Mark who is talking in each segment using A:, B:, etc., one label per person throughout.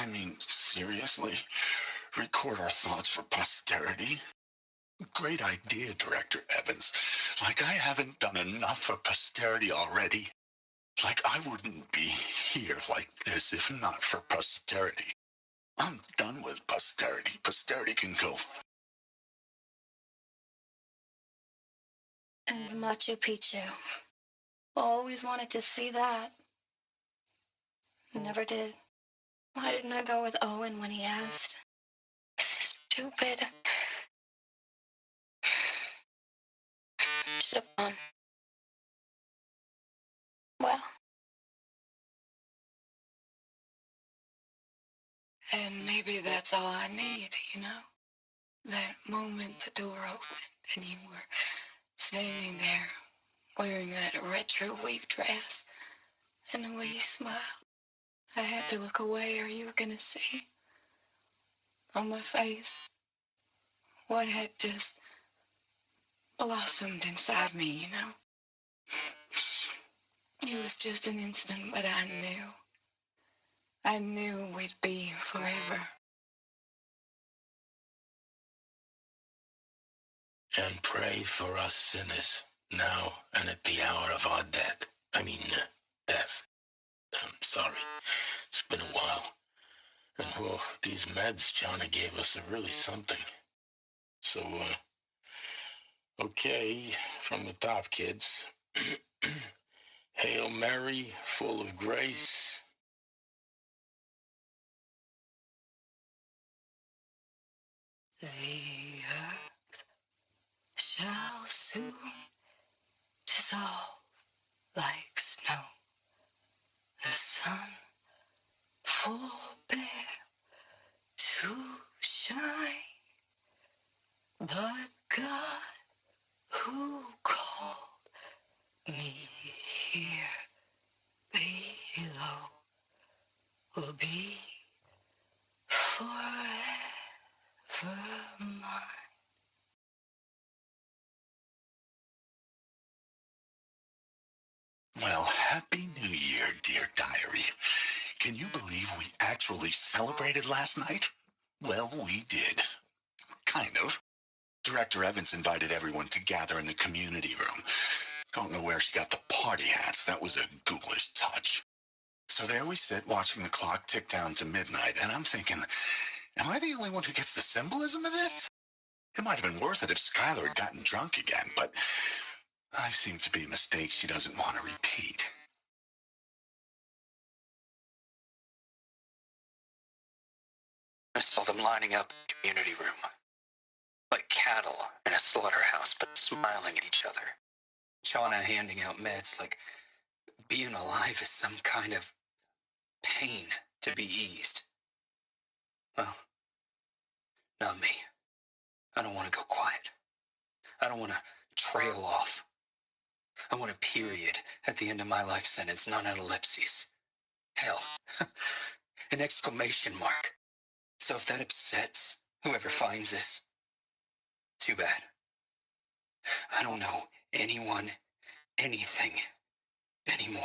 A: I mean, seriously? Record our thoughts for posterity? Great idea, Director Evans. Like I haven't done enough for posterity already. Like I wouldn't be here like this if not for posterity. I'm done with posterity. Posterity can go.
B: And Machu Picchu. Always wanted to see that. Never did. Why didn't I go with Owen when he asked? Stupid. Should have gone. Well. And maybe that's all I need, you know? That moment the door opened and you were standing there wearing that retro weave dress and the way you smiled. I had to look away or you were gonna see on my face what had just blossomed inside me, you know? It was just an instant, but I knew. I knew we'd be forever.
C: And pray for us sinners, now and at the hour of our death. Death. I'm sorry. It's been a while. And, whoa, these meds Johnny gave us are really something. So, okay, from the top, kids. Hail Mary, full of grace.
B: The earth shall soon dissolve like snow. The sun forbear to shine, but God who called me here below will be forever mine.
A: Well, Happy New Year, dear diary. Can you believe we actually celebrated last night? Well, we did. Kind of. Director Evans invited everyone to gather in the community room. Don't know where she got the party hats. That was a ghoulish touch. So there we sit, watching the clock tick down to midnight, and I'm thinking, am I the only one who gets the symbolism of this? It might have been worth it if Skylar had gotten drunk again, but I seem to be a mistake she doesn't want to repeat.
D: I saw them lining up in the community room, like cattle in a slaughterhouse, but smiling at each other. Shauna handing out meds like being alive is some kind of pain to be eased. Well, not me. I don't want to go quiet. I don't want to trail off. I want a period at the end of my life sentence, not an ellipses. Hell, an exclamation mark. So if that upsets whoever finds this, too bad. I don't know anyone, anything, anymore.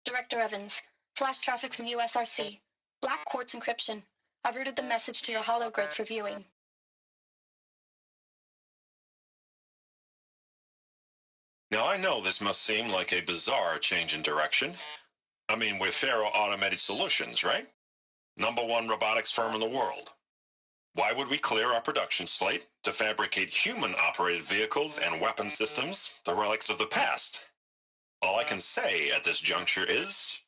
B: Director Evans, flash traffic from USRC. Black quartz encryption. I've routed the message to your hologrid for viewing.
E: Now, I know this must seem like a bizarre change in direction. I mean, we're Faro Automated Solutions, right? #1 robotics firm in the world. Why would we clear our production slate to fabricate human-operated vehicles and weapon systems, the relics of the past? All I can say at this juncture is,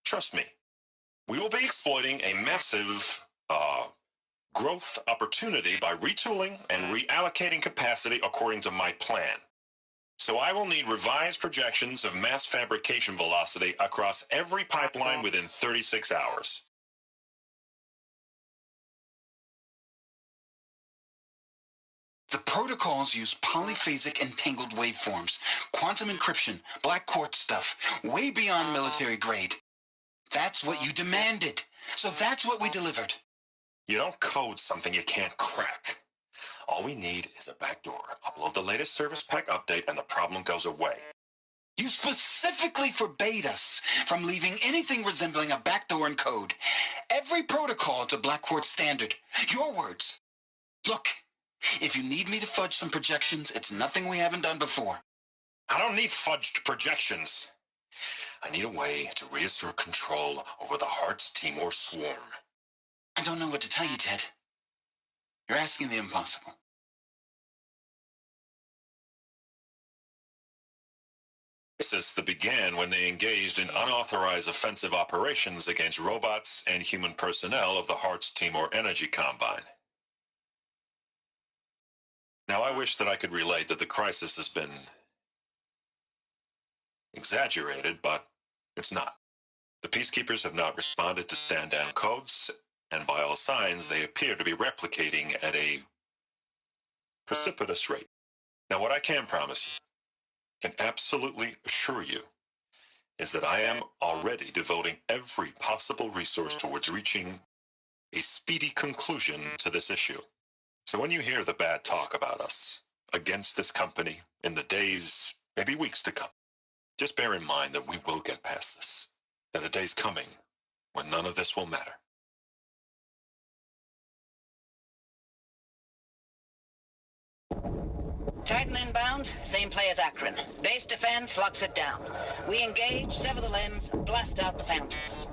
E: trust me, we will be exploiting a massive, growth opportunity by retooling and reallocating capacity according to my plan. So I will need revised projections of mass fabrication velocity across every pipeline within 36 hours.
A: The protocols use polyphasic entangled waveforms, quantum encryption, black quartz stuff, way beyond military grade. That's what you demanded. So that's what we delivered.
E: You don't code something you can't crack. All we need is a backdoor. Upload the latest service pack update and the problem goes away.
A: You specifically forbade us from leaving anything resembling a backdoor in code. Every protocol to Black Quartz standard. Your words. Look, if you need me to fudge some projections, it's nothing we haven't done before.
E: I don't need fudged projections. I need a way to reassert control over the Hearts Timor swarm.
A: I don't know what to tell you, Ted. You're asking the impossible.
E: Crisis that began when they engaged in unauthorized offensive operations against robots and human personnel of the Hearts Timor Energy Combine. Now, I wish that I could relate that the crisis has been exaggerated, but it's not. The Peacekeepers have not responded to stand-down codes, and by all signs, they appear to be replicating at a precipitous rate. Now, what I can promise you, can absolutely assure you, is that I am already devoting every possible resource towards reaching a speedy conclusion to this issue. So when you hear the bad talk about us against this company in the days, maybe weeks to come, just bear in mind that we will get past this, that a day's coming when none of this will matter.
F: Titan inbound, same play as Akron. Base defense locks it down. We engage, sever the limbs, blast out the fountains.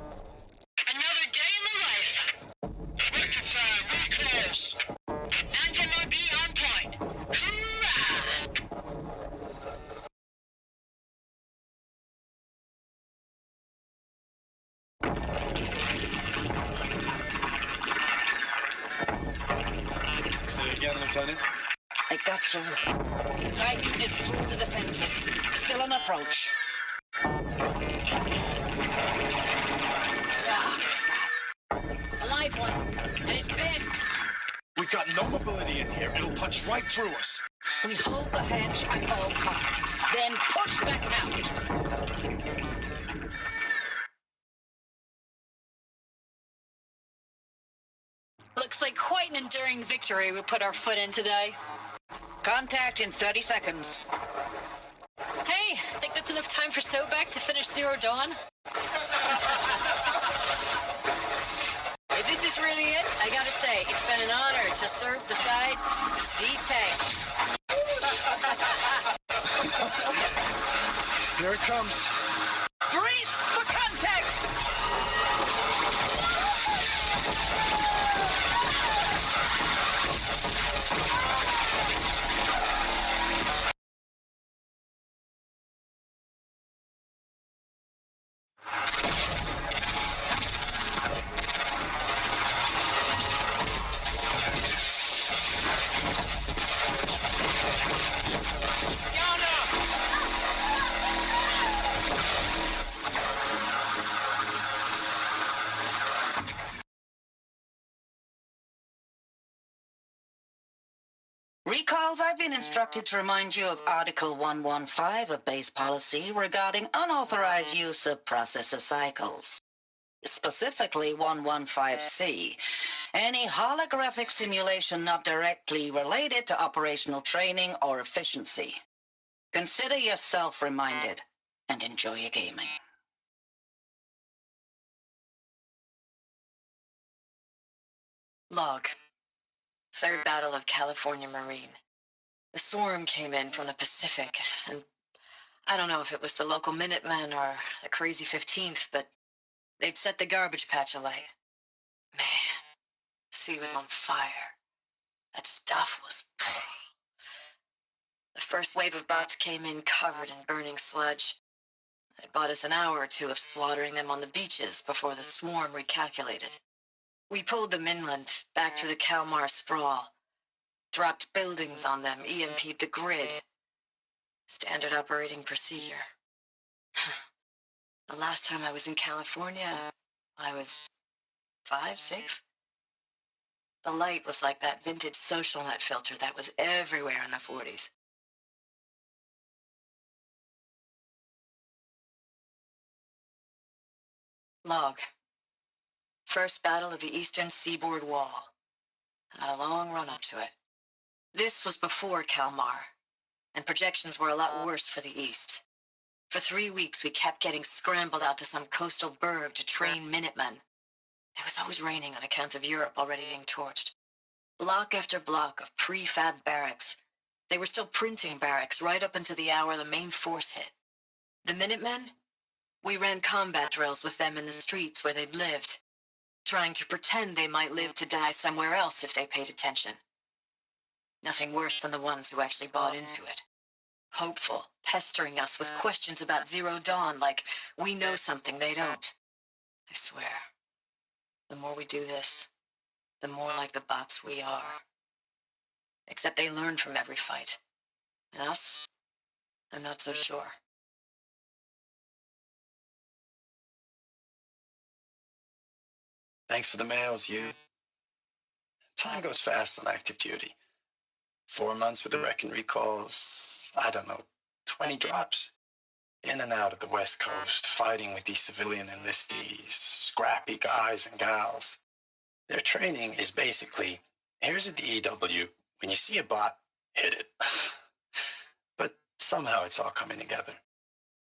G: Another day in the life. Working time, really close. Anti-MIB on point. Hoorah!
H: Say again, Lieutenant.
F: They got through. Titan is through the defenses. Still on approach. Ah, crap. A live one. And he's pissed.
H: We've got no mobility in here. It'll punch right through us.
F: We hold the hedge at all costs. Then push back out.
I: Looks like quite an enduring victory we put our foot in today.
F: Contact in 30 seconds.
I: Hey, think that's enough time for Sobek to finish Zero Dawn?
B: If this is really it, I gotta say, it's been an honor to serve beside these tanks.
H: Here it comes.
F: Brace for contact! Recalls, I've been instructed to remind you of Article 115 of Base Policy regarding unauthorized use of processor cycles. Specifically 115C, any holographic simulation not directly related to operational training or efficiency. Consider yourself reminded and enjoy your gaming.
B: Log. Third Battle of California Marine. The swarm came in from the Pacific, and I don't know if it was the local Minutemen or the crazy 15th, but they'd set the garbage patch alight. Man, the sea was on fire. That stuff was... The first wave of bots came in covered in burning sludge. It bought us an hour or two of slaughtering them on the beaches before the swarm recalculated. We pulled them inland, back through the Kalmar sprawl. Dropped buildings on them, EMP'd the grid. Standard operating procedure. The last time I was in California, I was 5, 6? The light was like that vintage social net filter that was everywhere in the 40s. Log. First battle of the eastern seaboard wall. Had a long run up to it.
J: This was before Kalmar, and projections were a lot worse for the East. For 3 weeks, we kept getting scrambled out to some coastal burg to train Minutemen. It was always raining on account of Europe already being torched. Block after block of prefab barracks. They were still printing barracks right up until the hour the main force hit. The Minutemen? We ran combat drills with them in the streets where they'd lived, trying to pretend they might live to die somewhere else if they paid attention. Nothing worse than the ones who actually bought into it. Hopeful, pestering us with questions about Zero Dawn like we know something they don't. I swear, the more we do this, the more like the bots we are. Except they learn from every fight. And us? I'm not so sure.
K: Thanks for the mails, you. Time goes fast on active duty. 4 months with the wrecking recalls, I don't know, 20 drops. In and out of the West Coast, fighting with these civilian enlistees, scrappy guys and gals. Their training is basically, here's a DEW, when you see a bot, hit it. But somehow it's all coming together.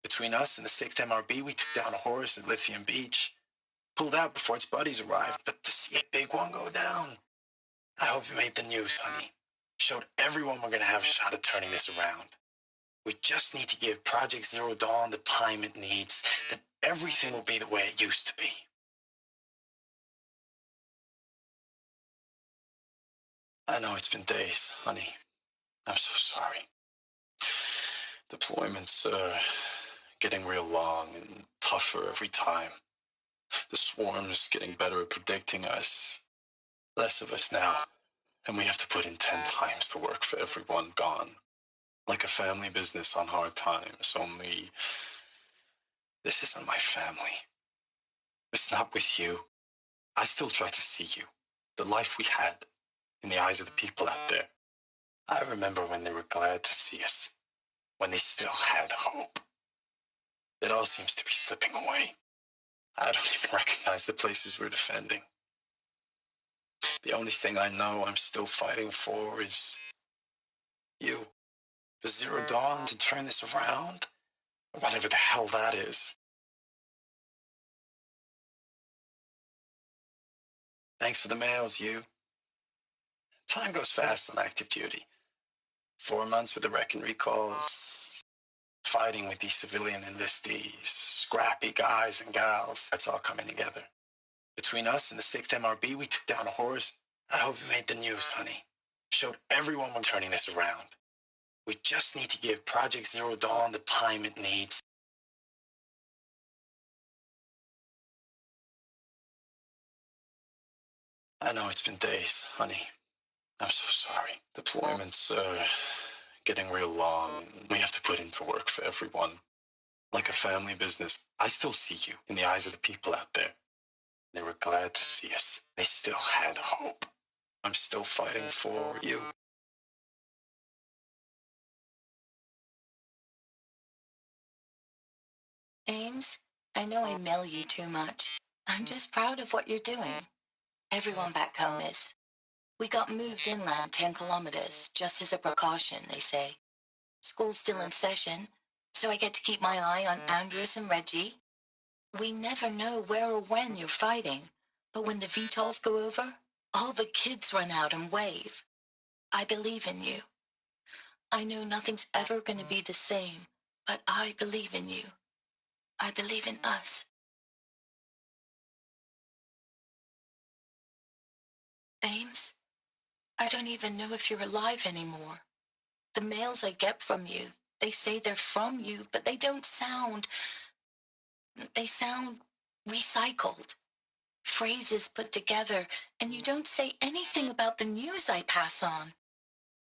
K: Between us and the 6th MRB, we took down a horse at Lithium Beach. Pulled out before its buddies arrived, but to see a big one go down. I hope you made the news, honey. Showed everyone we're gonna have a shot at turning this around. We just need to give Project Zero Dawn the time it needs, then everything will be the way it used to be. I know it's been days, honey. I'm so sorry. Deployments are getting real long and tougher every time. The swarm's getting better at predicting us. Less of us now, and we have to put in 10 times the work for everyone gone. Like a family business on hard times, only this isn't my family. It's not with you. I still try to see you, the life we had, in the eyes of the people out there. I remember when they were glad to see us, when they still had hope. It all seems to be slipping away. I don't even recognize the places we're defending. The only thing I know I'm still fighting for is you. For Zero Dawn to turn this around, or whatever the hell that is. Thanks for the mails, you. Time goes fast on active duty. 4 months with the wrecking recalls, fighting with these civilian enlistees, scrappy guys and gals. That's all coming together. Between us and the 6th MRB, we took down a horse. I hope you made the news, honey. Showed everyone we're turning this around. We just need to give Project Zero Dawn the time it needs. I know it's been days, honey. I'm so sorry. Deployments are getting real long. We have to put into work for everyone. Like a family business, I still see you in the eyes of the people out there. They were glad to see us. They still had hope. I'm still fighting for you.
F: Ames, I know I mail you too much. I'm just proud of what you're doing. Everyone back home is. We got moved inland 10 kilometers, just as a precaution, they say. School's still in session, so I get to keep my eye on Andrews and Reggie. We never know where or when you're fighting, but when the VTOLs go over, all the kids run out and wave. I believe in you. I know nothing's ever gonna be the same, but I believe in you. I believe in us. Ames, I don't even know if you're alive anymore. The mails I get from you, they say they're from you, but they don't sound... They sound recycled. Phrases put together, and you don't say anything about the news I pass on.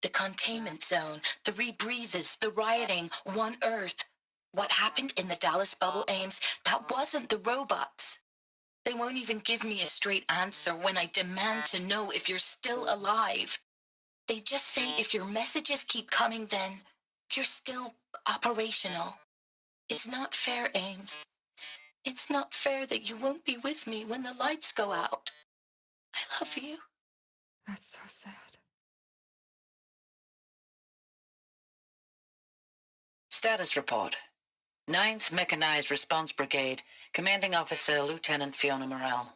F: The containment zone, the rebreathers, the rioting, One Earth. What happened in the Dallas bubble, Ames, that wasn't the robots. They won't even give me a straight answer when I demand to know if you're still alive. They just say if your messages keep coming, then you're still operational. It's not fair, Ames. It's not fair that you won't be with me when the lights go out. I love you.
L: That's so sad.
F: Status report. 9th Mechanized Response Brigade, Commanding Officer Lieutenant Fiona Morrell.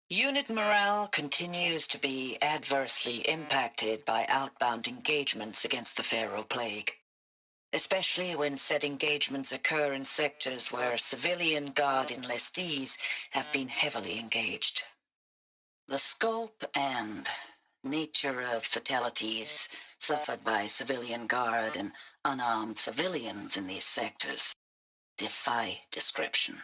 F: Unit morale continues to be adversely impacted by outbound engagements against the Pharaoh Plague, especially when said engagements occur in sectors where civilian guard enlistees have been heavily engaged. The scope and nature of fatalities suffered by civilian guard and unarmed civilians in these sectors defy description,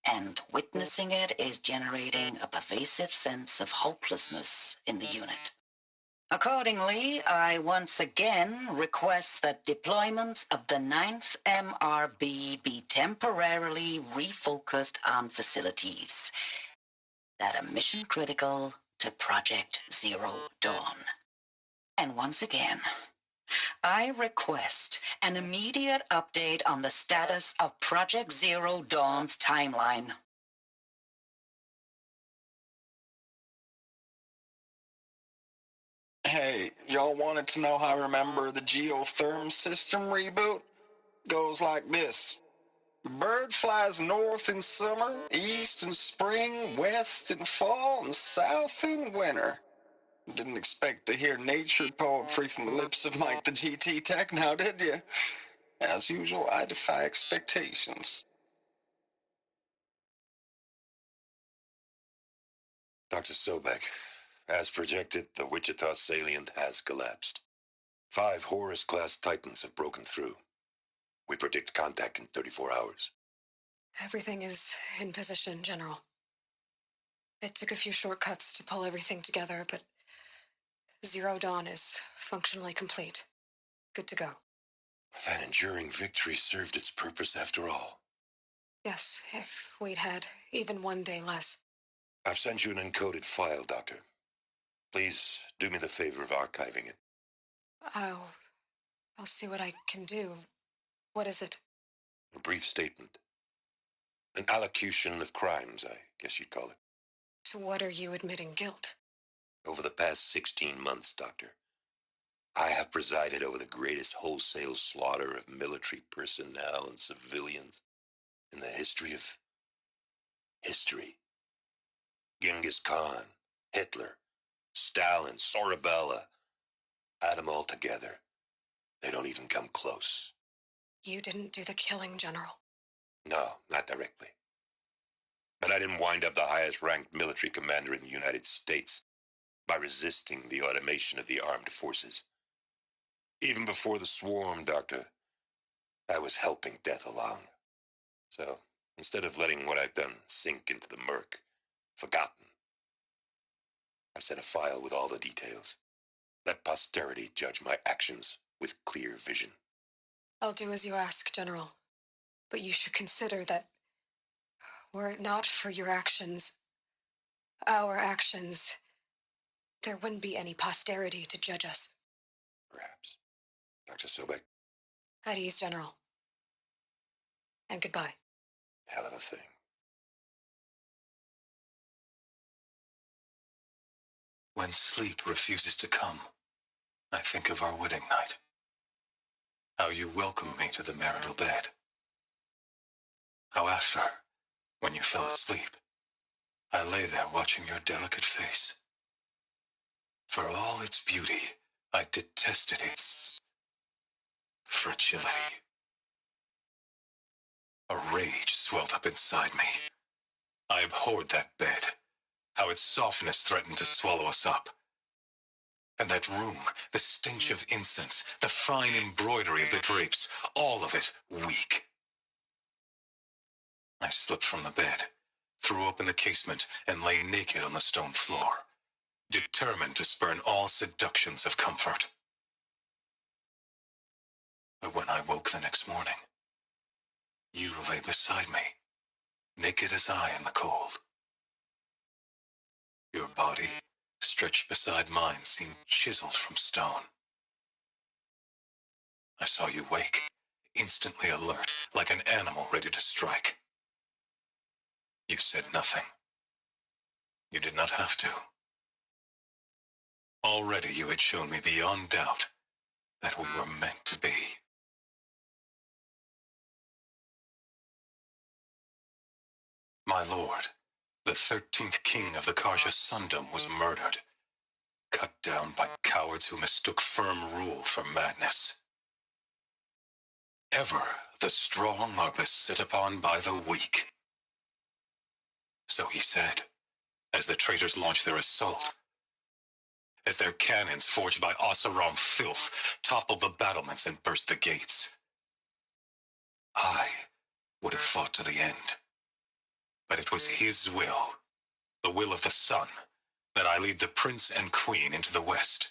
F: and witnessing it is generating a pervasive sense of hopelessness in the unit. Accordingly, I once again request that deployments of the 9th MRB be temporarily refocused on facilities that are mission critical to Project Zero Dawn. And once again, I request an immediate update on the status of Project Zero Dawn's timeline.
L: Hey, y'all wanted to know how I remember the geotherm system reboot? Goes like this. Bird flies north in summer, east in spring, west in fall, and south in winter. Didn't expect to hear nature poetry from the lips of Mike the GT Tech now, did you? As usual, I defy expectations.
M: Dr. Sobek, as projected, the Wichita salient has collapsed. 5 Horus-class Titans have broken through. We predict contact in 34 hours.
N: Everything is in position, General. It took a few shortcuts to pull everything together, but Zero Dawn is functionally complete. Good to go.
M: That enduring victory served its purpose after all.
N: Yes, if we'd had even one day less.
M: I've sent you an encoded file, Doctor. Please do me the favor of archiving it.
N: I'll see what I can do. What is it?
M: A brief statement. An allocution of crimes, I guess you'd call it.
N: To what are you admitting guilt?
M: Over the past 16 months, Doctor, I have presided over the greatest wholesale slaughter of military personnel and civilians in the history of history. Genghis Khan, Hitler, Stalin, Sorabella, add them all together. They don't even come close.
N: You didn't do the killing, General.
M: No, not directly. But I didn't wind up the highest-ranked military commander in the United States by resisting the automation of the armed forces. Even before the swarm, Doctor, I was helping death along. So, instead of letting what I've done sink into the murk, forgotten, I've sent a file with all the details. Let posterity judge my actions with clear vision.
N: I'll do as you ask, General. But you should consider that were it not for your actions, our actions, there wouldn't be any posterity to judge us.
M: Perhaps. Dr. Sobek.
N: At ease, General. And goodbye.
M: Hell of a thing.
K: When sleep refuses to come, I think of our wedding night. How you welcomed me to the marital bed. How after, when you fell asleep, I lay there watching your delicate face. For all its beauty, I detested its fragility. A rage swelled up inside me. I abhorred that bed, how its softness threatened to swallow us up. And that room, the stench of incense, the fine embroidery of the drapes, all of it weak. I slipped from the bed, threw open the casement, and lay naked on the stone floor, determined to spurn all seductions of comfort. But when I woke the next morning, you lay beside me, naked as I in the cold. Your body, stretched beside mine, seemed chiseled from stone. I saw you wake, instantly alert, like an animal ready to strike. You said nothing. You did not have to. Already you had shown me beyond doubt that we were meant to be.
O: My lord, the 13th king of the Karja Sundom was murdered, cut down by cowards who mistook firm rule for madness. Ever the strong are beset upon by the weak. So he said, as the traitors launched their assault, as their cannons forged by Oseram filth toppled the battlements and burst the gates. I would have fought to the end, but it was his will, the will of the sun, that I lead the prince and queen into the west,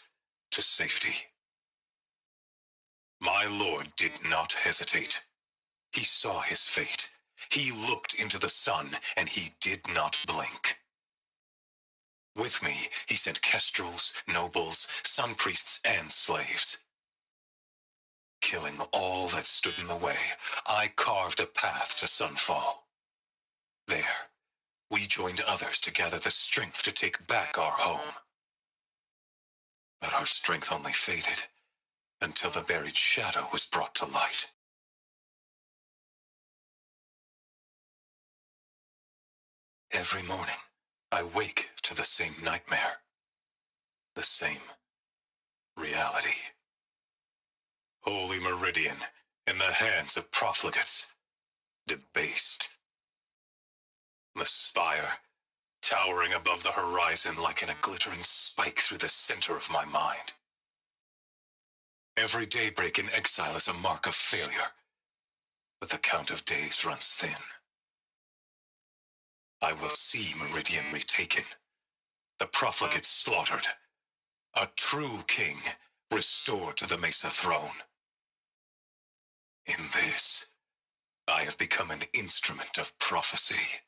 O: to safety. My lord did not hesitate. He saw his fate. He looked into the sun, and he did not blink. With me, he sent kestrels, nobles, sun priests, and slaves. Killing all that stood in the way, I carved a path to sunfall. There, we joined others to gather the strength to take back our home. But our strength only faded until the buried shadow was brought to light. Every morning, I wake to the same nightmare, the same reality. Holy Meridian, in the hands of profligates, debased. The spire, towering above the horizon like a glittering spike through the center of my mind. Every daybreak in exile is a mark of failure, but the count of days runs thin. I will see Meridian retaken, the profligates slaughtered, a true king restored to the Mesa throne. In this, I have become an instrument of prophecy.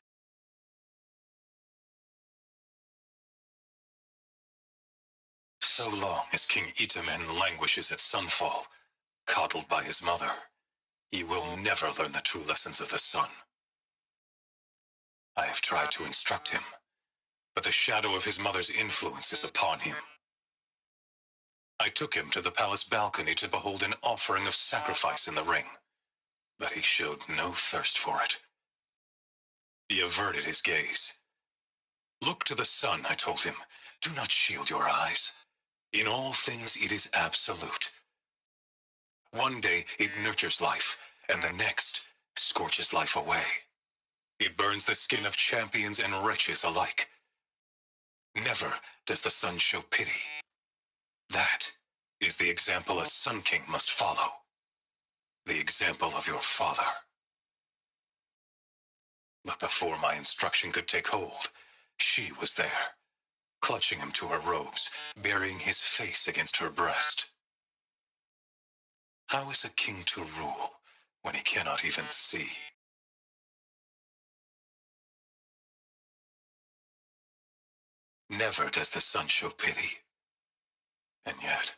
O: So long as King Itamen languishes at sunfall, coddled by his mother, he will never learn the true lessons of the sun. I have tried to instruct him, but the shadow of his mother's influence is upon him. I took him to the palace balcony to behold an offering of sacrifice in the ring, but he showed no thirst for it. He averted his gaze. Look to the sun, I told him. Do not shield your eyes. In all things it is absolute. One day it nurtures life, and the next scorches life away. It burns the skin of champions and wretches alike. Never does the sun show pity. That is the example a Sun King must follow. The example of your father. But before my instruction could take hold, she was there, clutching him to her robes, burying his face against her breast. How is a king to rule when he cannot even see? Never does the sun show pity. And yet,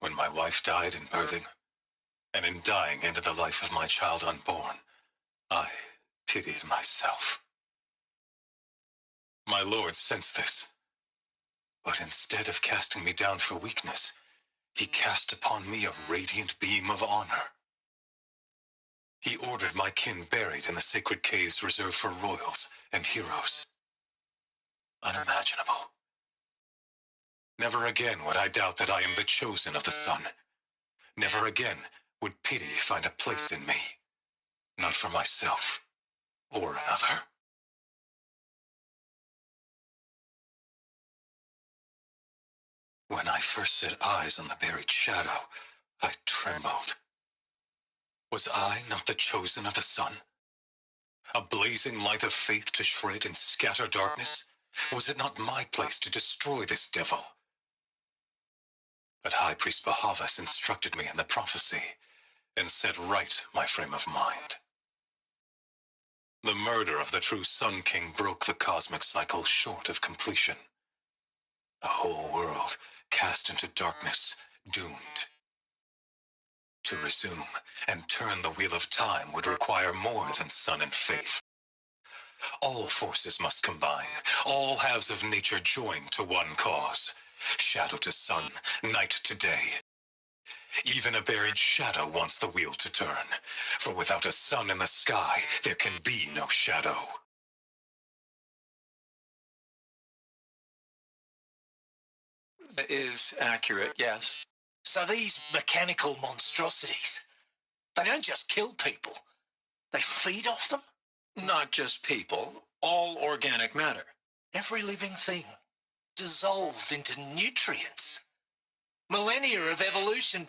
O: when my wife died in birthing, and in dying ended the life of my child unborn, I pitied myself. My lord sensed this, but instead of casting me down for weakness, he cast upon me a radiant beam of honor. He ordered my kin buried in the sacred caves reserved for royals and heroes. Unimaginable. Never again would I doubt that I am the chosen of the sun. Never again would pity find a place in me, not for myself or another. When I first set eyes on the buried shadow, I trembled. Was I not the chosen of the sun? A blazing light of faith to shred and scatter darkness? Was it not my place to destroy this devil? But High Priest Bahavas instructed me in the prophecy and set right my frame of mind. The murder of the true Sun King broke the cosmic cycle short of completion. The whole world cast into darkness, doomed. To resume and turn the wheel of time would require more than sun and faith. All forces must combine, all halves of nature join to one cause. Shadow to sun, night to day. Even a buried shadow wants the wheel to turn. For without a sun in the sky, there can be no shadow.
H: Is accurate, yes.
C: So these mechanical monstrosities, they don't just kill people. They feed off them?
H: Not just people, all organic matter.
C: Every living thing, dissolved into nutrients. Millennia of evolution,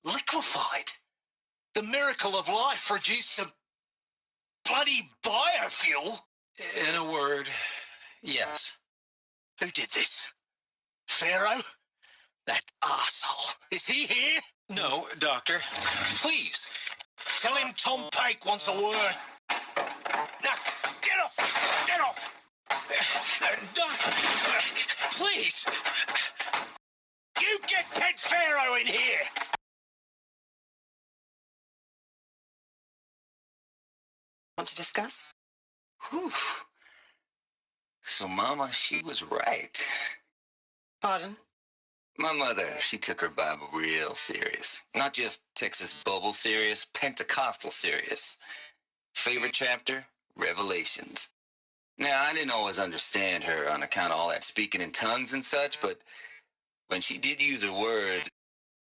C: liquefied. The miracle of life reduced to bloody biofuel.
H: In a word, yes.
C: Who did this? Pharaoh? That arsehole. Is he here?
H: No, Doctor. Please.
C: Tell him Tom Pake wants a word. Now, get off! Get off!
H: Doctor, please.
C: You get Ted Pharaoh in here!
J: Want to discuss?
A: Whew. So Mama, she was right.
J: Pardon?
A: My mother, she took her Bible real serious. Not just Texas Bible serious, Pentecostal serious. Favorite chapter? Revelations. Now, I didn't always understand her on account of all that speaking in tongues and such, but when she did use her words,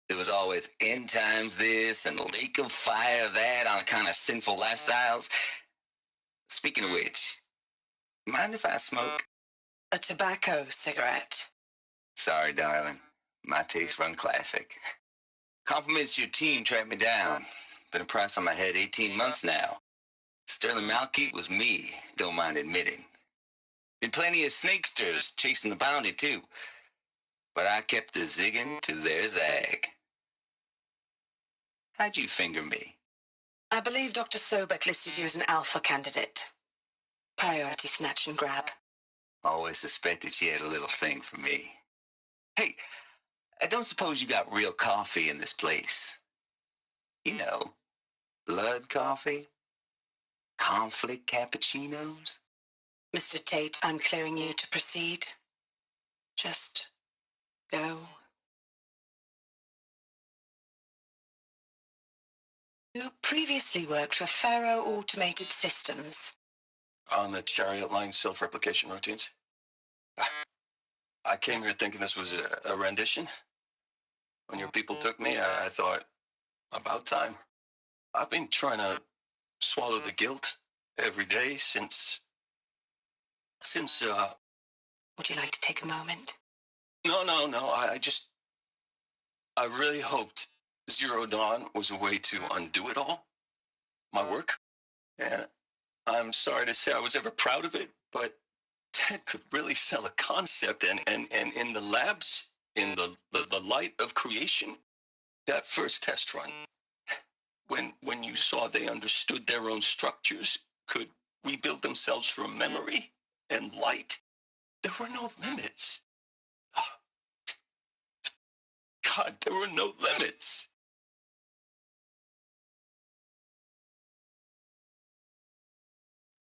A: it was always end times this and lake of fire that on account of sinful lifestyles. Speaking of which, mind if I smoke?
J: A tobacco cigarette.
A: Sorry, darling. My taste run classic. Compliments to your team tracked me down. Been a price on my head 18 months now. Sterling Malkeet was me, don't mind admitting. Been plenty of snakesters chasing the bounty, too. But I kept the zigging to their zag. How'd you finger me?
J: I believe Dr. Sobek listed you as an alpha candidate. Priority snatch and grab.
A: Always suspected she had a little thing for me. Hey, I don't suppose you got real coffee in this place. You know, blood coffee? Conflict cappuccinos?
J: Mr. Tate, I'm clearing you to proceed. Just go. You previously worked for Faro Automated Systems.
K: On the chariot line self-replication routines. I came here thinking this was a rendition. When your people took me, I thought, about time. I've been trying to swallow the guilt every day since.
J: Would you like to take a moment?
K: No. I really hoped Zero Dawn was a way to undo it all. My work. And I'm sorry to say I was ever proud of it, but Ted could really sell a concept, and in the labs, in the light of creation, that first test run, when you saw they understood their own structures, could rebuild themselves from memory and light, there were no limits. God, there were no limits.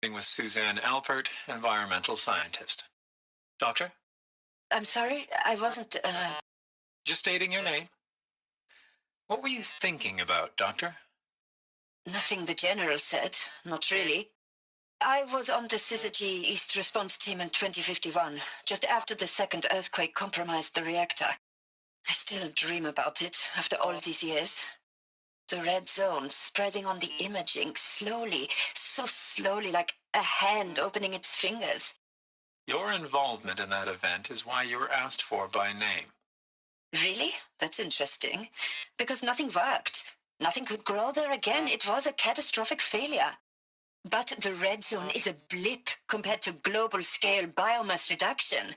H: With Suzanne Alpert, environmental scientist. Doctor?
J: I'm sorry, I wasn't,
H: Just stating your name. What were you thinking about, Doctor?
J: Nothing the General said, not really. I was on the Syzygy East Response Team in 2051, just after the second earthquake compromised the reactor. I still dream about it after all these years. The red zone spreading on the imaging, slowly, so slowly, like a hand opening its fingers.
H: Your involvement in that event is why you were asked for by name.
J: Really? That's interesting. Because nothing worked. Nothing could grow there again. It was a catastrophic failure. But the red zone is a blip compared to global-scale biomass reduction.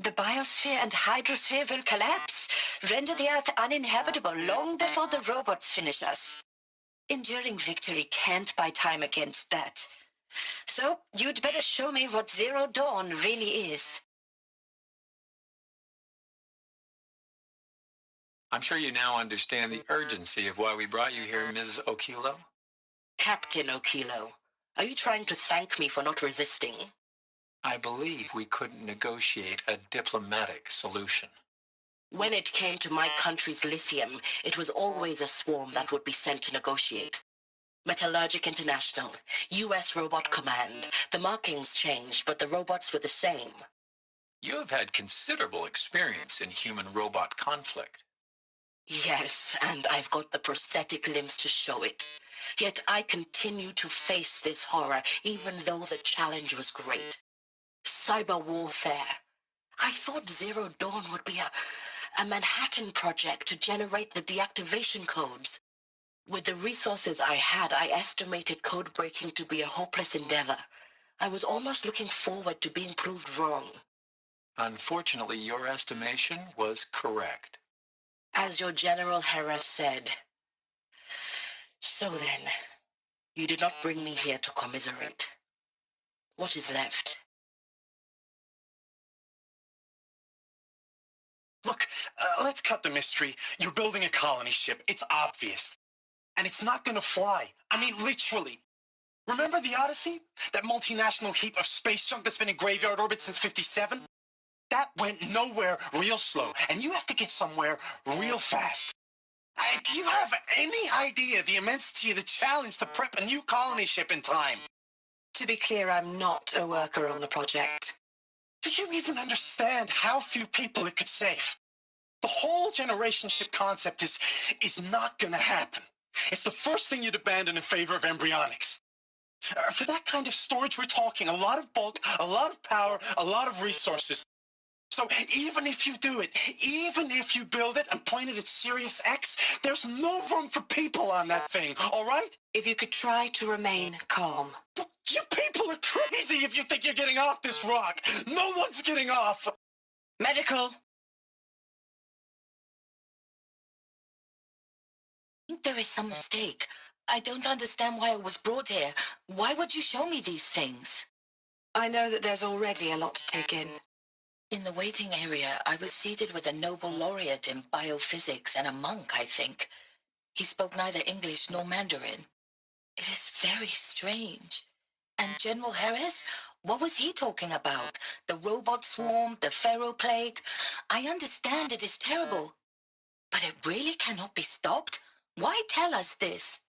J: The biosphere and hydrosphere will collapse, render the Earth uninhabitable long before the robots finish us. Enduring victory can't buy time against that. So, you'd better show me what Zero Dawn really is.
H: I'm sure you now understand the urgency of why we brought you here, Ms. Okilo.
J: Captain Okilo, are you trying to thank me for not resisting?
H: I believe we couldn't negotiate a diplomatic solution.
P: When it came to my country's lithium, it was always a swarm that would be sent to negotiate. Metallurgic International, U.S. Robot Command. The markings changed, but the robots were the same.
H: You have had considerable experience in human-robot conflict.
P: Yes, and I've got the prosthetic limbs to show it. Yet I continue to face this horror, even though the challenge was great. Cyber warfare. I thought Zero Dawn would be a Manhattan project to generate the deactivation codes. With the resources I had, I estimated code breaking to be a hopeless endeavor. I was almost looking forward to being proved wrong.
H: Unfortunately, your estimation was correct.
P: As your General Harris said. So then, you did not bring me here to commiserate. What is left?
K: Look, let's cut the mystery. You're building a colony ship. It's obvious. And it's not gonna fly. I mean, literally. Remember the Odyssey? That multinational heap of space junk that's been in graveyard orbit since 57? That went nowhere real slow, and you have to get somewhere real fast. Do you have any idea the immensity of the challenge to prep a new colony ship in time?
P: To be clear, I'm not a worker on the project.
K: Do you even understand how few people it could save? The whole generation ship concept is not gonna happen. It's the first thing you'd abandon in favor of embryonics. For that kind of storage, we're talking a lot of bulk, a lot of power, a lot of resources. So even if you do it, even if you build it and point it at Sirius X, there's no room for people on that thing, all right?
P: If you could try to remain calm.
K: You people are crazy if you think you're getting off this rock. No one's getting off.
P: Medical.
B: I think there is some mistake. I don't understand why I was brought here. Why would you show me these things?
P: I know that there's already a lot to take in.
B: In the waiting area, I was seated with a Nobel laureate in biophysics and a monk, I think. He spoke neither English nor Mandarin. It is very strange. And General Harris? What was he talking about? The robot swarm, the pharaoh plague? I understand it is terrible. But it really cannot be stopped? Why tell us this?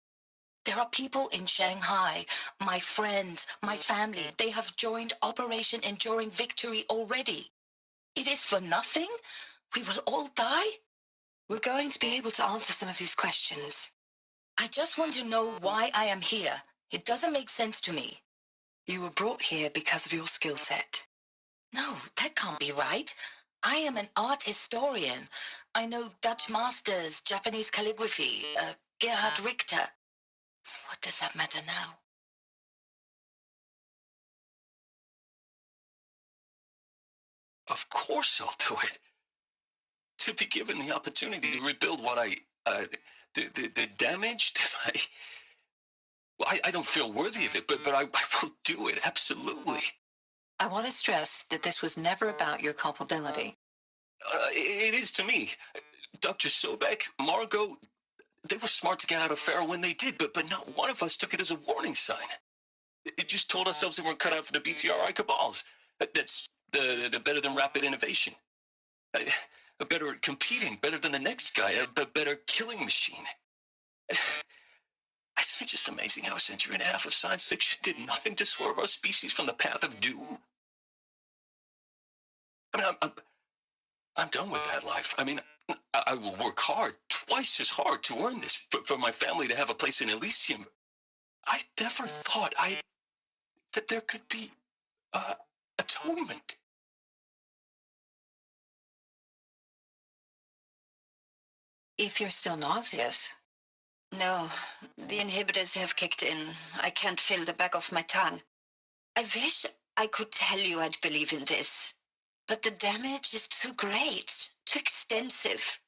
B: There are people in Shanghai, my friends, my family. They have joined Operation Enduring Victory already. It is for nothing? We will all die?
P: We're going to be able to answer some of these questions.
B: I just want to know why I am here. It doesn't make sense to me.
P: You were brought here because of your skill set.
B: No, that can't be right. I am an art historian. I know Dutch masters, Japanese calligraphy, Gerhard Richter. What does that matter now?
K: Of course I'll do it. To be given the opportunity to rebuild what the damage that I don't feel worthy of it, but I will do it, absolutely.
J: I want to stress that this was never about your culpability.
K: It is to me. Dr. Sobek, Margot, they were smart to get out of Pharaoh when they did, but not one of us took it as a warning sign. It just told ourselves they weren't cut out for the BTRI cabals. That's the better than rapid innovation. A better at competing, better than the next guy, a better killing machine. I think it's just amazing how a century and a half of science fiction did nothing to swerve our species from the path of doom. I mean, I'm done with that life. I mean, I will work hard, twice as hard to earn this, for my family to have a place in Elysium. I never thought that there could be atonement.
J: If you're still nauseous.
F: No, the inhibitors have kicked in. I can't feel the back of my tongue. I wish I could tell you I'd believe in this, but the damage is too great, too extensive,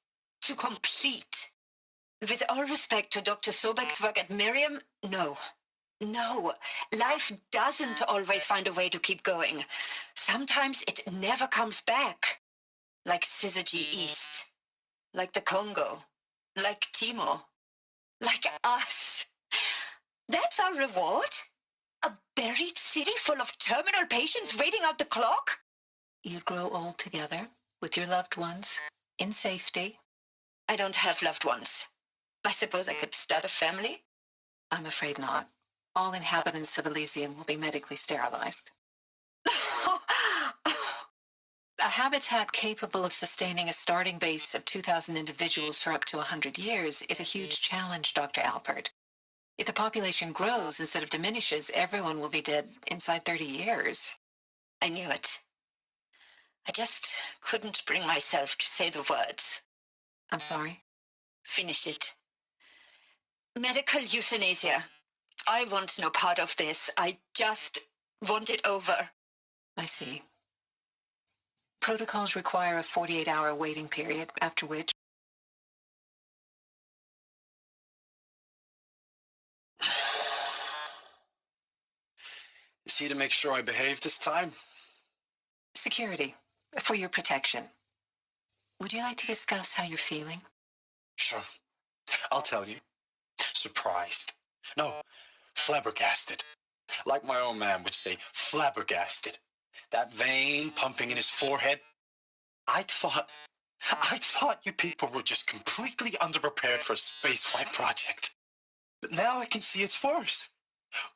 F: too complete. With all respect to Dr. Sobek's work at Miriam, no. No, life doesn't always find a way to keep going. Sometimes it never comes back. Like Syzygy East. Like the Congo. Like Timor. Like us. That's our reward? A buried city full of terminal patients waiting out the clock?
J: You'd grow old together with your loved ones,
B: In safety.
J: I don't have loved ones. I suppose I could start a family?
B: I'm afraid not. All inhabitants of Elysium will be medically sterilized. A habitat capable of sustaining a starting base of 2,000 individuals for up to 100 years is a huge challenge, Dr. Alpert. If the population grows instead of diminishes, everyone will be dead inside 30 years.
J: I knew it. I just couldn't bring myself to say the words.
B: I'm sorry?
J: Finish it. Medical euthanasia. I want no part of this. I just want it over.
B: I see. Protocols require a 48-hour waiting period, after which...
K: Is he to make sure I behave this time?
B: Security. For your protection. Would you like to discuss how you're feeling?
K: Sure. I'll tell you. Surprised. No, flabbergasted. Like my own man would say, flabbergasted. That vein pumping in his forehead. I thought you people were just completely underprepared for a spaceflight project. But now I can see it's worse.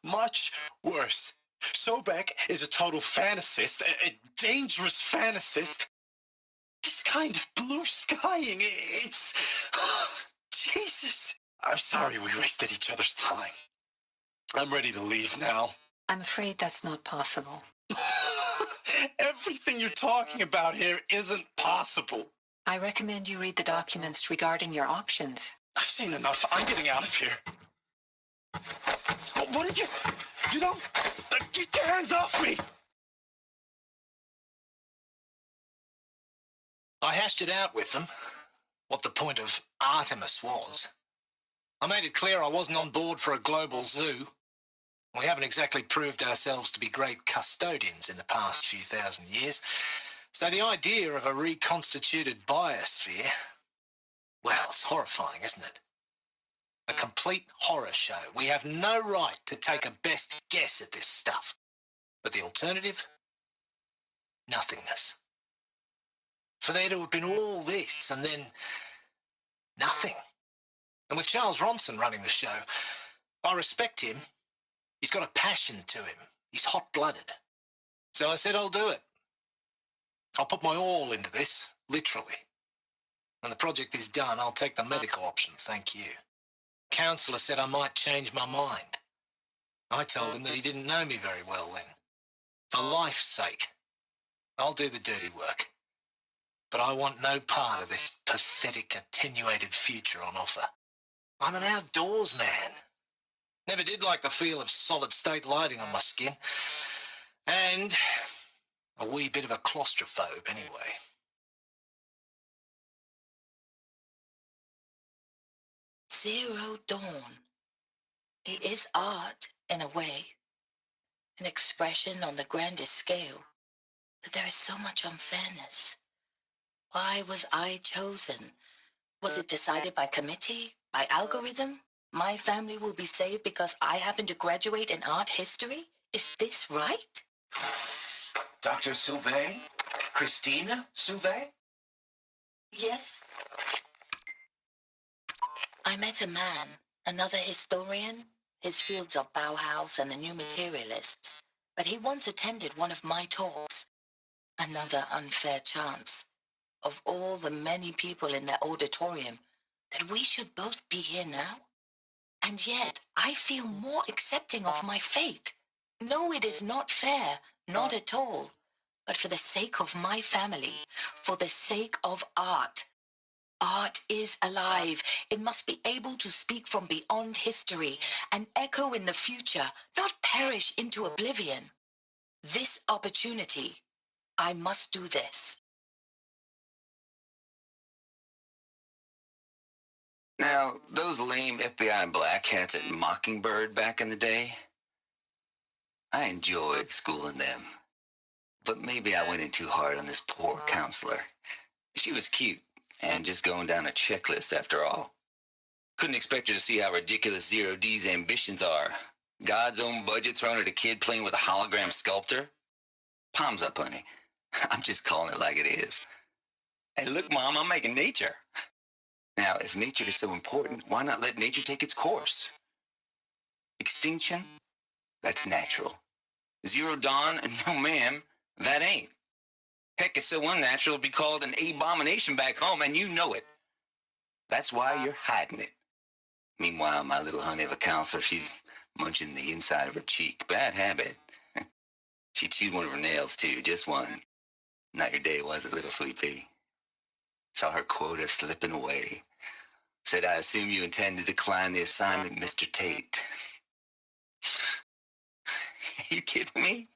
K: Much worse. Sobek is a total fantasist, a dangerous fantasist. This kind of blue skying, it's... Jesus. I'm sorry we wasted each other's time. I'm ready to leave now.
B: I'm afraid that's not possible.
K: Everything you're talking about here isn't possible.
B: I recommend you read the documents regarding your options.
K: I've seen enough. I'm getting out of here. What did you... You don't... Get your hands off me!
Q: I hashed it out with them, what the point of Artemis was. I made it clear I wasn't on board for a global zoo. We haven't exactly proved ourselves to be great custodians in the past few thousand years, so the idea of a reconstituted biosphere, well, it's horrifying, isn't it? A complete horror show. We have no right to take a best guess at this stuff. But the alternative? Nothingness. For there to have been all this and then nothing. And with Charles RONSON running the show, I respect him. He's got a passion to him. He's hot-blooded. So I said I'll do it. I'll put my all into this, literally. When the project is done, I'll take the medical option, thank you. Counselor said I might change my mind. I told him that he didn't know me very well then. For life's sake, I'll do the dirty work. But I want no part of this pathetic, attenuated future on offer. I'm an outdoors man. Never did like the feel of solid-state lighting on my skin. And a wee bit of a claustrophobe anyway.
P: Zero Dawn. It is art, in a way. An expression on the grandest scale. But there is so much unfairness. Why was I chosen? Was it decided by committee? By algorithm? My family will be saved because I happen to graduate in art history? Is this right?
C: Dr. Sauvé? Christina Sauvé?
P: Yes. I met a man, another historian. His fields are Bauhaus and the New Materialists. But he once attended one of my talks. Another unfair chance. Of all the many people in that auditorium, that we should both be here now? And yet, I feel more accepting of my fate. No, it is not fair, not at all. But for the sake of my family, for the sake of art. Art is alive. It must be able to speak from beyond history and echo in the future, not perish into oblivion. This opportunity, I must do this.
D: Now, those lame FBI black hats at Mockingbird back in the day, I enjoyed schooling them. But maybe I went in too hard on this poor counselor. She was cute and just going down a checklist after all. Couldn't expect her to see how ridiculous Zero D's ambitions are. God's own budget thrown at a kid playing with a hologram sculptor? Palms up, honey. I'm just calling it like it is. Hey, look, Mom, I'm making nature. Now, if nature is so important, why not let nature take its course? Extinction? That's natural. Zero dawn? No, ma'am, that ain't. Heck, it's so unnatural it'd be called an abomination back home, and you know it. That's why you're hiding it. Meanwhile, my little honey of a counselor, she's munching the inside of her cheek. Bad habit. She chewed one of her nails, too, just one. Not your day, was it, little sweet pea? Saw her quota slipping away. Said, I assume you intend to decline the assignment, Mr. Tate. You kidding me?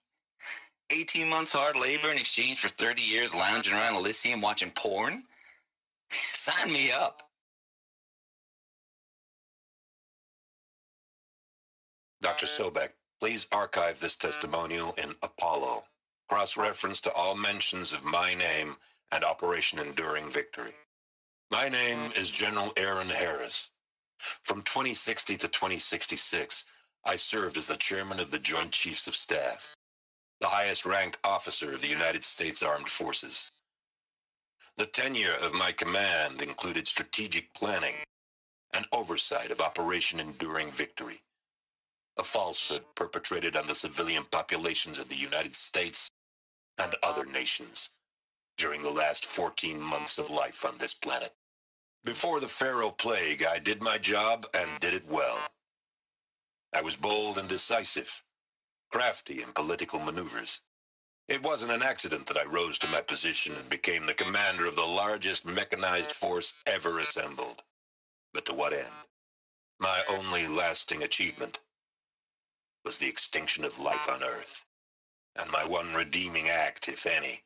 D: 18 months hard labor in exchange for 30 years lounging around Elysium watching porn? Sign me up.
M: Dr. Sobek, please archive this testimonial in Apollo. Cross-reference to all mentions of my name and Operation Enduring Victory. My name is General Aaron Harris. From 2060 to 2066, I served as the chairman of the Joint Chiefs of Staff, the highest-ranked officer of the United States Armed Forces. The tenure of my command included strategic planning and oversight of Operation Enduring Victory, a falsehood perpetrated on the civilian populations of the United States and other nations during the last 14 months of life on this planet. Before the Pharaoh Plague, I did my job and did it well. I was bold and decisive, crafty in political maneuvers. It wasn't an accident that I rose to my position and became the commander of the largest mechanized force ever assembled. But to what end? My only lasting achievement was the extinction of life on Earth. And my one redeeming act, if any,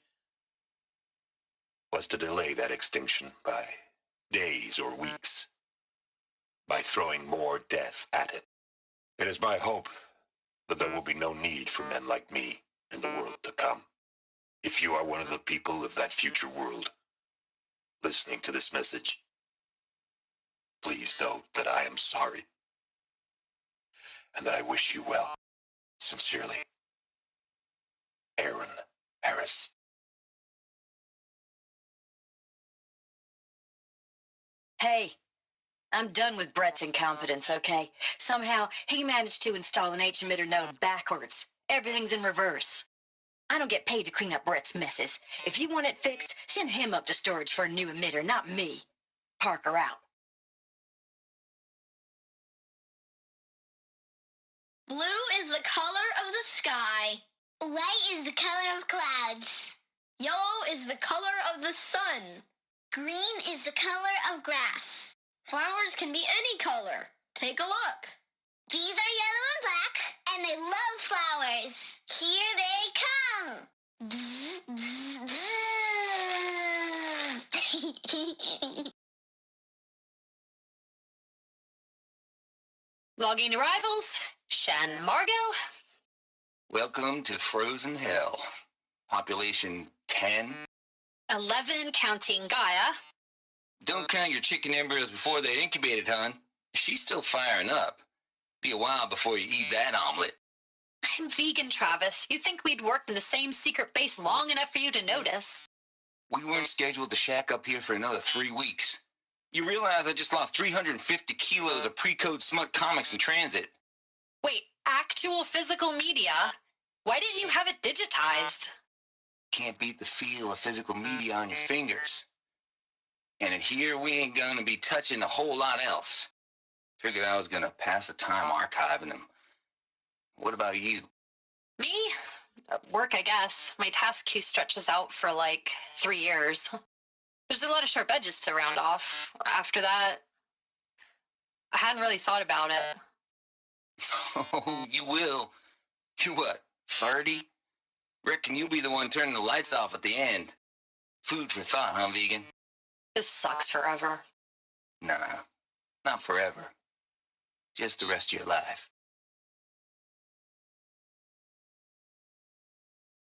M: was to delay that extinction by days or weeks, by throwing more death at it. It is my hope that there will be no need for men like me in the world to come. If you are one of the people of that future world listening to this message, please know that I am sorry and that I wish you well. Sincerely, Aaron Harris.
J: Hey, I'm done with Brett's incompetence, okay? Somehow, he managed to install an H-emitter node backwards. Everything's in reverse. I don't get paid to clean up Brett's messes. If you want it fixed, send him up to storage for a new emitter, not me. Parker out.
R: Blue is the color of the sky. White is the color of clouds. Yellow is the color of the sun. Green is the color of grass. Flowers can be any color. Take a look. These are yellow and black, and they love flowers. Here they come. Bzz, bzz, bzz.
I: Logging arrivals. Shan Margot.
D: Welcome to Frozen Hell. Population 10.
I: 11 counting Gaia.
D: Don't count your chicken embryos before they're incubated, hon. She's still firing up. Be a while before you eat that omelet.
I: I'm vegan, Travis. You'd think we'd worked in the same secret base long enough for you to notice.
D: We weren't scheduled to shack up here for another 3 weeks. You realize I just lost 350 kilos of pre-code smut comics in transit.
I: Wait, actual physical media? Why didn't you have it digitized?
D: Can't beat the feel of physical media on your fingers. And in here, we ain't gonna be touching a whole lot else. Figured I was gonna pass the time archiving them. What about you?
I: Me? Work, I guess. My task queue stretches out for like 3 years. There's a lot of sharp edges to round off. After that, I hadn't really thought about it.
D: Oh, you will. You what, 30? Reckon you'll be the one turning the lights off at the end. Food for thought, huh, vegan?
I: This sucks forever.
D: Nah, not forever. Just the rest of your life.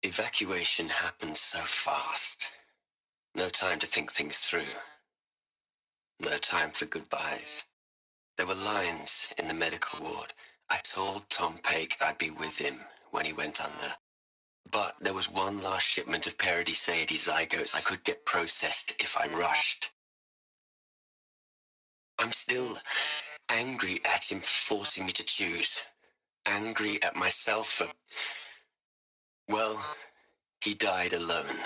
S: Evacuation happened so fast. No time to think things through. No time for goodbyes. There were lines in the medical ward. I told Tom Paik I'd be with him when he went under. But there was one last shipment of Paradiseidae zygotes I could get processed if I rushed. I'm still angry at him for forcing me to choose. Angry at myself for... Well, he died alone.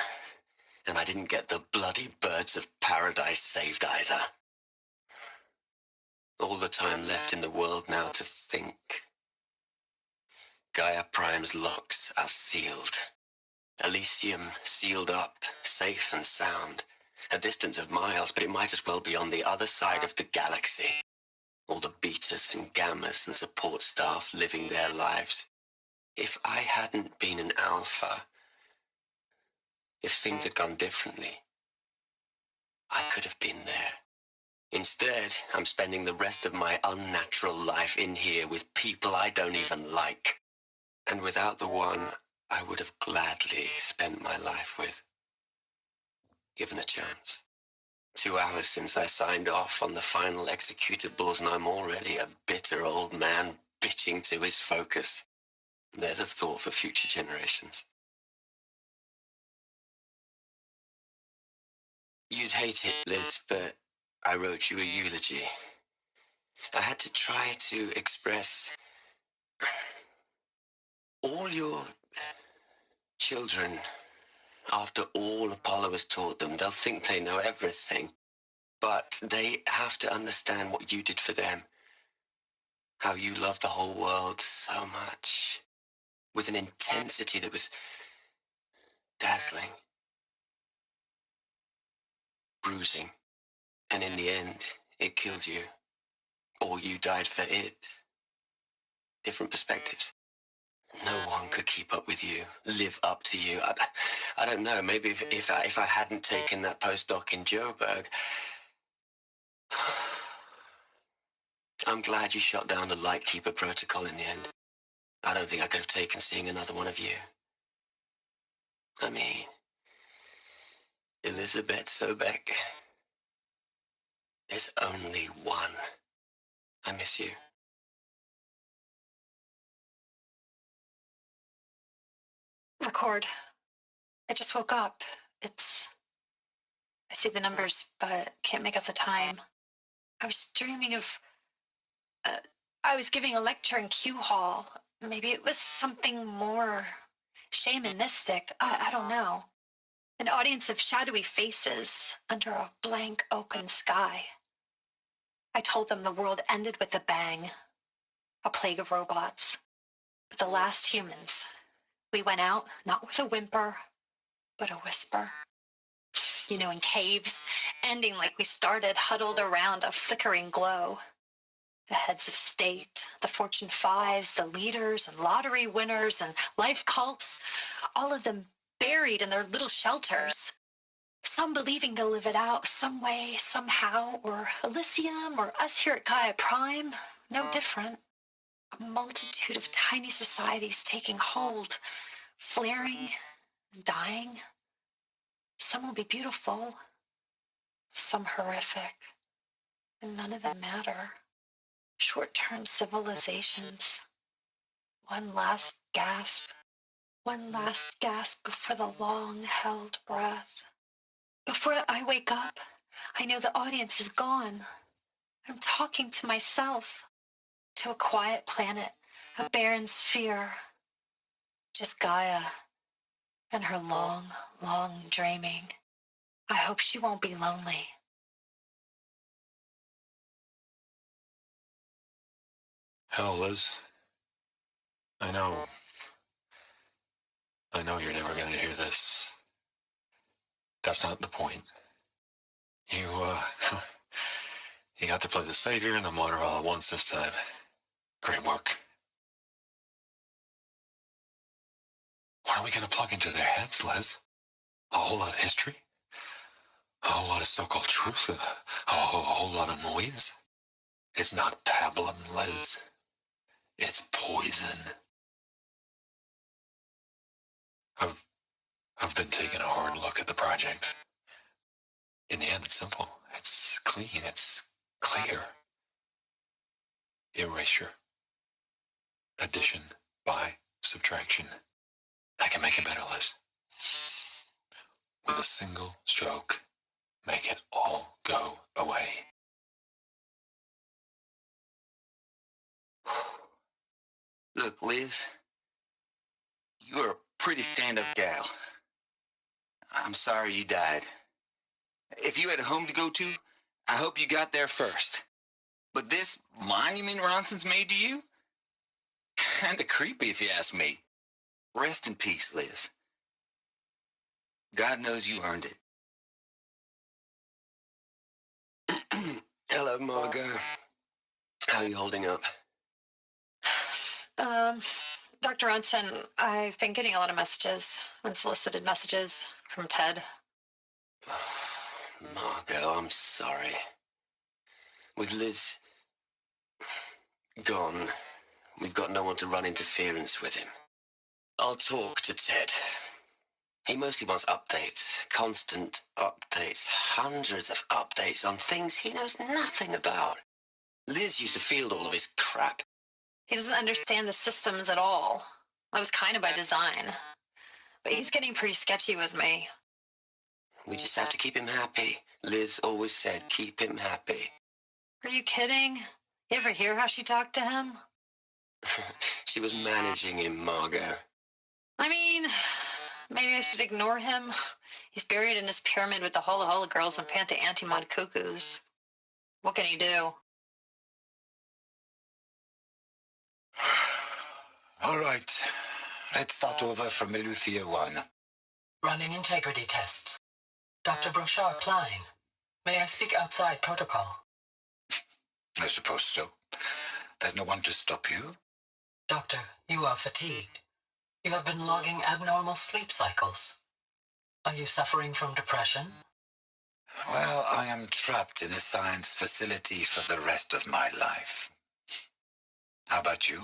S: And I didn't get the bloody birds of paradise saved either. All the time left in the world now to think. Gaia Prime's locks are sealed. Elysium sealed up, safe and sound. A distance of miles, but it might as well be on the other side of the galaxy. All the betas and gammas and support staff living their lives. If I hadn't been an alpha, if things had gone differently, I could have been there. Instead, I'm spending the rest of my unnatural life in here with people I don't even like. And without the one I would have gladly spent my life with, given the chance. 2 hours since I signed off on the final executables, and I'm already a bitter old man bitching to his focus. There's a thought for future generations. You'd hate it, Liz, but I wrote you a eulogy. I had to try to express all your children. After all Apollo has taught them, they'll think they know everything. But they have to understand what you did for them. How you loved the whole world so much. With an intensity that was dazzling. Bruising. And in the end, it killed you. Or you died for it. Different perspectives. No one could keep up with you, live up to you. I don't know, maybe if I hadn't taken that postdoc in Joburg... I'm glad you shot down the Lightkeeper protocol in the end. I don't think I could have taken seeing another one of you. I mean, Elizabeth Sobeck. There's only one. I miss you.
I: Record. I just woke up. I see the numbers, but can't make out the time. I was dreaming of... I was giving a lecture in Q Hall. Maybe it was something more shamanistic. I don't know. An audience of shadowy faces under a blank open sky. I told them the world ended with a bang. A plague of robots. But the last humans. We went out, not with a whimper, but a whisper. You know, in caves, ending like we started, huddled around a flickering glow. The heads of state, the Fortune 5s, the leaders and lottery winners and life cults, all of them buried in their little shelters. Some believing they'll live it out some way, somehow, or Elysium, or us here at Gaia Prime, no different. A multitude of tiny societies taking hold, flaring, dying. Some will be beautiful, some horrific, and none of them matter. Short-term civilizations. One last gasp before the long-held breath. Before I wake up, I know the audience is gone. I'm talking to myself, to a quiet planet, a barren sphere. Just Gaia and her long, long dreaming. I hope she won't be lonely.
O: Hell, Liz. I know you're never going to hear this. That's not the point. You got to play the savior and the martyr all at once this time. Great work. What are we going to plug into their heads, Liz? A whole lot of history? A whole lot of so-called truth? A whole lot of noise? It's not pablum, Liz. It's poison. I've been taking a hard look at the project. In the end, it's simple. It's clean. It's clear. Erasure. Addition by subtraction. I can make it better, Liz. With a single stroke, make it all go away.
A: Look, Liz, you're a pretty stand-up gal. I'm sorry you died. If you had a home to go to, I hope you got there first. But this monument Ronson's made to you? Kinda creepy if you ask me. Rest in peace, Liz. God knows you earned it.
S: Hello, Margot. How are you holding up?
I: Dr. Ronson, I've been getting a lot of messages, unsolicited messages from Ted.
S: Margot, I'm sorry. With Liz gone, we've got no one to run interference with him. I'll talk to Ted. He mostly wants updates, constant updates, hundreds of updates on things he knows nothing about. Liz used to field all of his crap.
I: He doesn't understand the systems at all. That was kind of by design. But he's getting pretty sketchy with me.
S: We just have to keep him happy. Liz always said, keep him happy.
I: Are you kidding? You ever hear how she talked to him?
S: She was managing him, Margot.
I: I mean, maybe I should ignore him. He's buried in his pyramid with the Hola Hola girls and Panta Antimod cuckoos. What can he do?
T: All right. Let's start over from Eleuthia 1.
U: Running integrity tests. Dr. Brochard Klein, may I speak outside protocol?
T: I suppose so. There's no one to stop you.
U: Doctor, you are fatigued. You have been logging abnormal sleep cycles. Are you suffering from depression?
T: Well, I am trapped in a science facility for the rest of my life. How about you?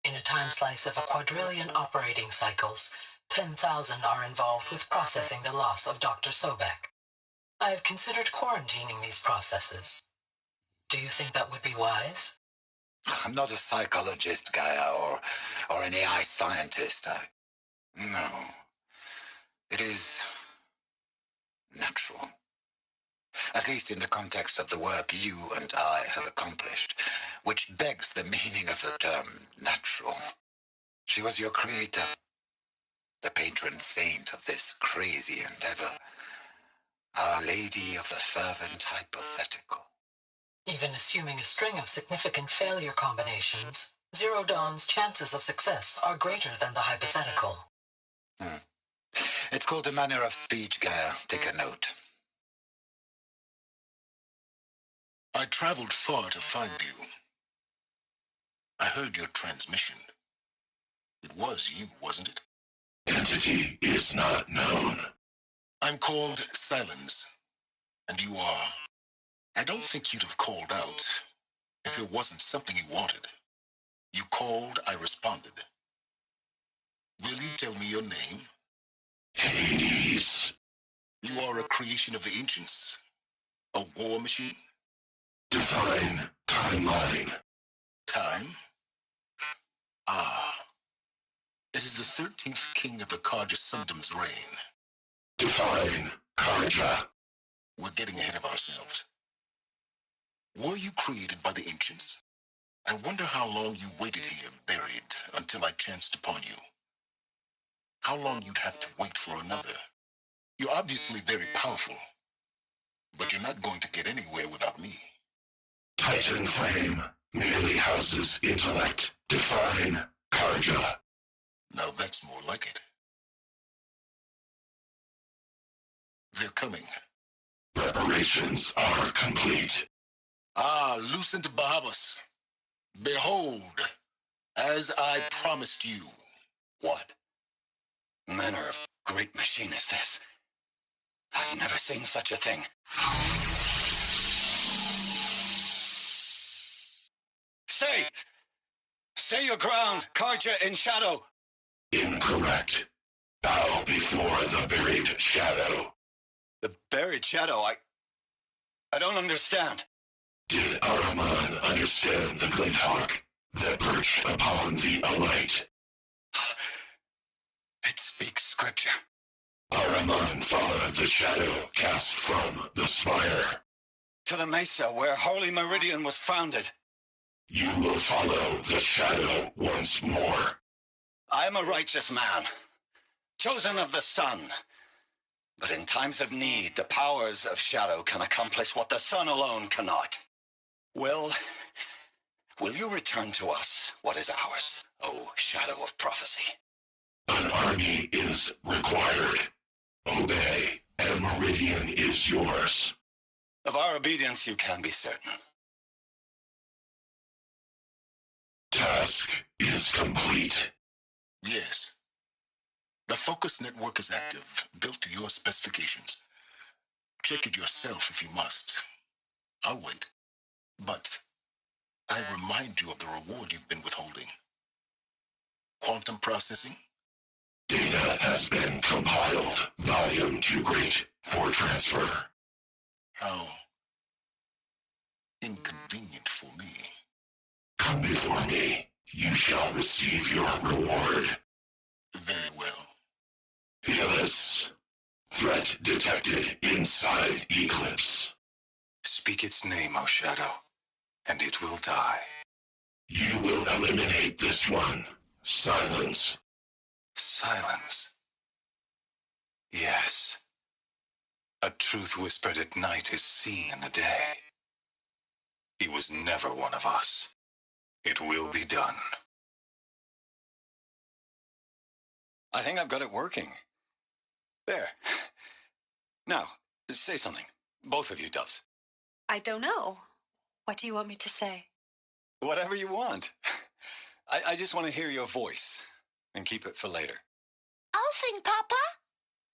U: In a time slice of 1,250,000,000 operating cycles, 10,000 are involved with processing the loss of Dr. Sobek. I have considered quarantining these processes. Do you think that would be wise?
T: I'm not a psychologist, Gaia, or an AI scientist. No. It is natural. At least in the context of the work you and I have accomplished, which begs the meaning of the term natural. She was your creator, the patron saint of this crazy endeavor, Our Lady of the Fervent Hypothetical.
U: Even assuming a string of significant failure combinations, Zero Dawn's chances of success are greater than the hypothetical.
T: It's called a manner of speech, Gaia. Take a note.
V: I traveled far to find you. I heard your transmission. It was you, wasn't it? Entity is not known. I'm called Silence, and you are. I don't think you'd have called out if it wasn't something you wanted. You called, I responded. Will you tell me your name? Hades. You are a creation of the ancients. A war machine? Define timeline. Time? Ah. It is the 13th king of the Karja Sundam's reign. Define Karja. We're getting ahead of ourselves. Were you created by the ancients? I wonder how long you waited here, buried, until I chanced upon you. How long you'd have to wait for another. You're obviously very powerful, but you're not going to get anywhere without me. Titan Flame merely houses intellect. Define Karja. Now that's more like it. They're coming. Preparations are complete. Ah, Lucent Bahavas. Behold, as I promised you.
A: What manner of great machine is this? I've never seen such a thing. Stay! Stay your ground, Karja in shadow!
V: Incorrect. Bow before the buried shadow.
A: The buried shadow? I don't understand.
V: Did Araman understand the glint hawk that perched upon the alight? scripture.
E: Ahriman followed the shadow cast from the spire.
A: To the mesa where Holy Meridian was founded.
E: You will follow the shadow once more.
A: I am a righteous man, chosen of the sun. But in times of need, the powers of shadow can accomplish what the sun alone cannot. Will you return to us what is ours, O shadow of prophecy?
E: An army is required. Obey, and Meridian is yours.
A: Of our obedience you can be certain.
E: Task is complete.
V: Yes. The focus network is active, built to your specifications. Check it yourself if you must. I'll wait. But I remind you of the reward you've been withholding. Quantum processing?
E: Data has been compiled. Volume too great for transfer.
V: How inconvenient for me.
E: Come before me. You shall receive your reward.
V: Very well.
E: Helis. Threat detected inside Eclipse.
O: Speak its name, O Shadow, and it will die.
E: You will eliminate this one. Silence.
O: Silence. Yes. A truth whispered at night is seen in the day. He was never one of us. It will be done.
A: I think I've got it working. There. Now, say something. Both of you, doves.
I: I don't know. What do you want me to say?
A: Whatever you want. I just want to hear your voice and keep it for later.
R: I'll sing, Papa.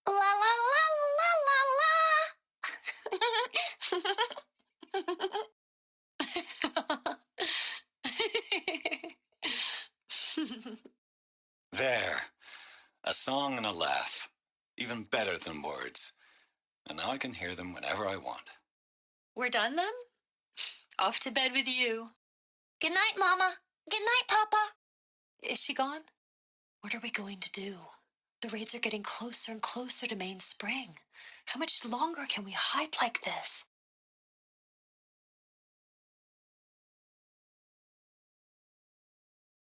R: La la la la la la.
A: There. A song and a laugh. Even better than words. And now I can hear them whenever I want.
I: We're done then? Off to bed with you.
R: Good night, Mama. Good night, Papa.
I: Is she gone? What are we going to do? The raids are getting closer and closer to Main Spring. How much longer can we hide like this?